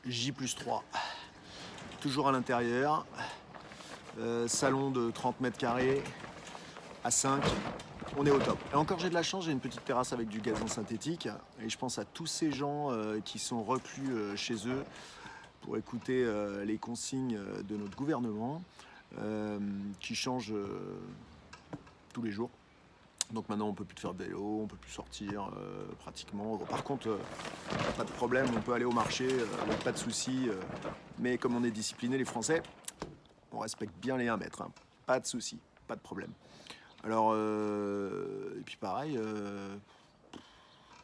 J+3. Toujours à l'intérieur. Salon de 30 mètres carrés à 5. On est au top. Et encore, j'ai de la chance, j'ai une petite terrasse avec du gazon synthétique. Et je pense à tous ces gens qui sont reclus chez eux pour écouter les consignes de notre gouvernement qui changent tous les jours. Donc maintenant, on peut plus faire de vélo, on peut plus sortir pratiquement. Bon, par contre, pas de problème, on peut aller au marché, pas de souci. Mais comme on est disciplinés, les Français, on respecte bien les 1 mètre. Hein. Pas de souci, pas de problème. Alors, et puis pareil,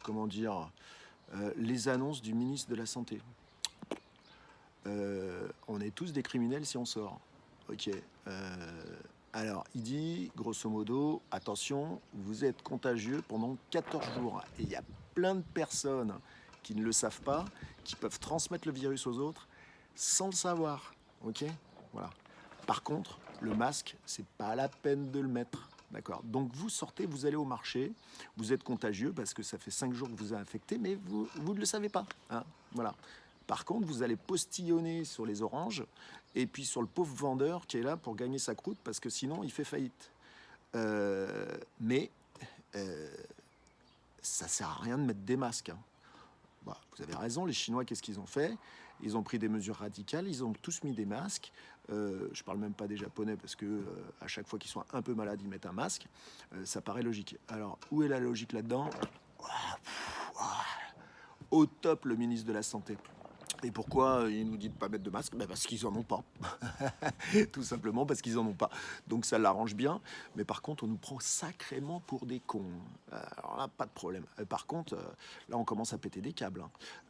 comment dire, les annonces du ministre de la Santé. On est tous des criminels si on sort. Ok. Alors, il dit, grosso modo, attention, vous êtes contagieux pendant 14 jours. Et il y a plein de personnes qui ne le savent pas, qui peuvent transmettre le virus aux autres sans le savoir. Ok. Voilà. Par contre, le masque, c'est pas la peine de le mettre. D'accord. Donc vous sortez, vous allez au marché, vous êtes contagieux parce que ça fait 5 jours que vous êtes infecté, mais vous ne le savez pas. Hein, voilà. Par contre, vous allez postillonner sur les oranges et puis sur le pauvre vendeur qui est là pour gagner sa croûte parce que sinon il fait faillite. Mais ça sert à rien de mettre des masques. Hein. Bah, vous avez raison, les Chinois, qu'est-ce qu'ils ont fait? Ils ont pris des mesures radicales, ils ont tous mis des masques. Je parle même pas des Japonais parce que à chaque fois qu'ils sont un peu malades, ils mettent un masque. Ça paraît logique. Alors, où est la logique là-dedans? Au top, le ministre de la Santé. Et pourquoi il nous dit de pas mettre de masque? Parce qu'ils en ont pas. Tout simplement parce qu'ils en ont pas. Donc ça l'arrange bien. Mais par contre, on nous prend sacrément pour des cons. Alors là, pas de problème. Par contre, là, on commence à péter des câbles.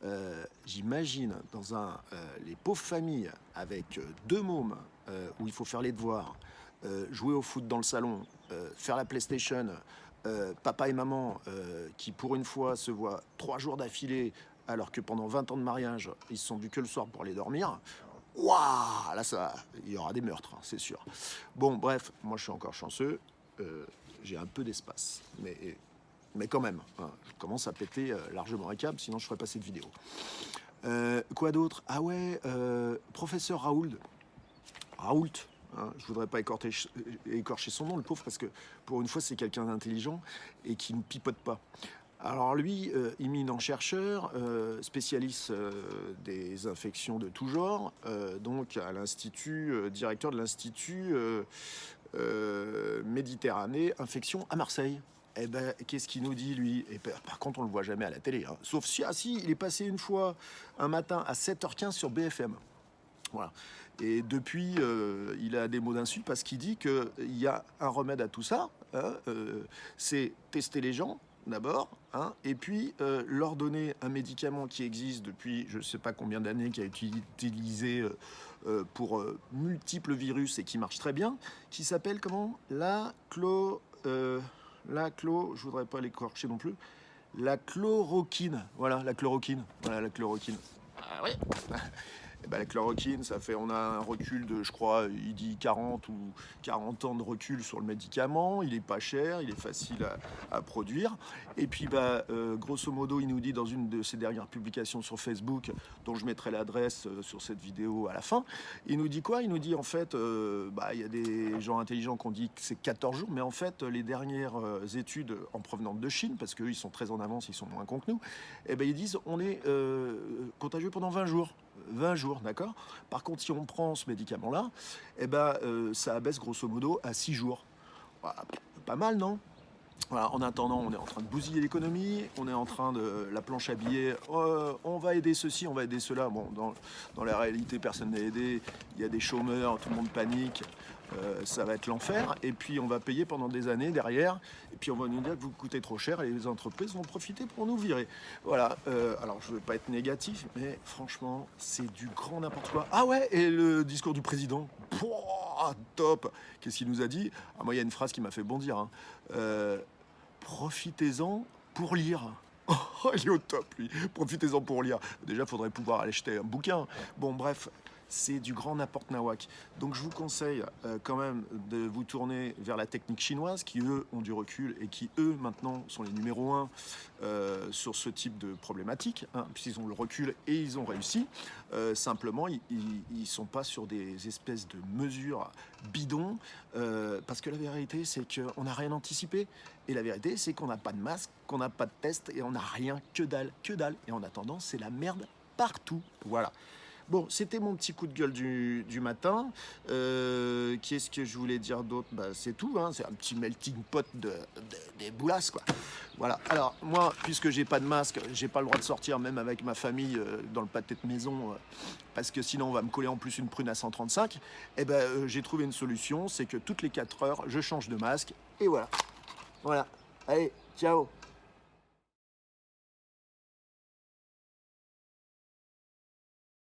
Hein. J'imagine dans les pauvres familles avec 2 mômes où il faut faire les devoirs, jouer au foot dans le salon, faire la PlayStation, papa et maman qui pour une fois se voient 3 jours d'affilée alors que pendant 20 ans de mariage, ils se sont vus que le soir pour aller dormir. Waouh, là, ça, il y aura des meurtres, hein, c'est sûr. Bon, bref, moi, je suis encore chanceux. J'ai un peu d'espace. Mais quand même, hein, je commence à péter largement un câble, sinon je ferais pas cette vidéo. Quoi d'autre? Ah ouais, professeur Raoult. Raoult. Hein, je voudrais pas écorcher son nom, le pauvre, parce que pour une fois, c'est quelqu'un d'intelligent et qui ne pipote pas. Alors lui, éminent chercheur, spécialiste des infections de tout genre, donc à l'Institut, directeur de l'Institut Méditerranée Infection à Marseille. Eh ben, qu'est-ce qu'il nous dit, lui? Et ben, par contre, on le voit jamais à la télé. Hein. Sauf si, ah si, il est passé une fois, un matin, à 7h15 sur BFM. Voilà. Et depuis, il a des mots d'insulte parce qu'il dit qu'il y a un remède à tout ça. Hein, c'est tester les gens, d'abord, hein, et puis leur donner un médicament qui existe depuis je ne sais pas combien d'années, qui a été utilisé pour multiples virus et qui marche très bien, qui s'appelle comment? Je voudrais pas l'écorcher non plus, la chloroquine. Voilà, la chloroquine. Voilà, la chloroquine. Ah oui. Et ben, la chloroquine, ça fait, on a un recul de, je crois, il dit 40 ou 40 ans de recul sur le médicament. Il est pas cher, il est facile à produire. Et puis, bah, grosso modo, il nous dit dans une de ses dernières publications sur Facebook, dont je mettrai l'adresse sur cette vidéo à la fin, il nous dit quoi? Il nous dit en fait, bah, il y a des gens intelligents qui ont dit que c'est 14 jours, mais en fait, les dernières études en provenance de Chine, parce qu'eux, ils sont très en avance, ils sont moins cons que nous, et ben, ils disent on est contagieux pendant 20 jours. 20 jours, d'accord? Par contre, si on prend ce médicament-là, eh ben, ça abaisse grosso modo à 6 jours. Voilà, pas mal, non? Voilà, en attendant, on est en train de bousiller l'économie, on est en train de la planche à billets, on va aider ceci, on va aider cela. Bon, dans la réalité, personne n'est aidé, il y a des chômeurs, tout le monde panique, ça va être l'enfer. Et puis on va payer pendant des années derrière, et puis on va nous dire que vous coûtez trop cher et les entreprises vont profiter pour nous virer. Voilà, alors je ne veux pas être négatif, mais franchement, c'est du grand n'importe quoi. Ah ouais, et le discours du président, pouah, top. Qu'est-ce qu'il nous a dit? Ah, moi, il y a une phrase qui m'a fait bondir. Hein. Profitez-en pour lire. Oh, il est au top, lui. Profitez-en pour lire. Déjà, il faudrait pouvoir aller acheter un bouquin. Bon, bref, c'est du grand n'importe nawak. Donc je vous conseille quand même de vous tourner vers la technique chinoise, qui eux ont du recul et qui eux maintenant sont les numéros 1 sur ce type de problématique, hein, puisqu'ils ont le recul et ils ont réussi. Simplement, ils ne sont pas sur des espèces de mesures bidons, parce que la vérité, c'est qu'on n'a rien anticipé. Et la vérité, c'est qu'on n'a pas de masque, qu'on n'a pas de test, et on n'a rien, que dalle, que dalle. Et en attendant, c'est la merde partout. Voilà. Bon, c'était mon petit coup de gueule du matin. Qu'est-ce que je voulais dire d'autre? Bah, c'est tout, hein. C'est un petit melting pot des boulasses, quoi. Voilà. Alors, moi, puisque j'ai pas de masque, j'ai pas le droit de sortir, même avec ma famille, dans le pâté de maison, parce que sinon, on va me coller en plus une prune à 135. Eh ben, j'ai trouvé une solution, c'est que toutes les 4 heures, je change de masque, et voilà. Voilà. Allez, ciao!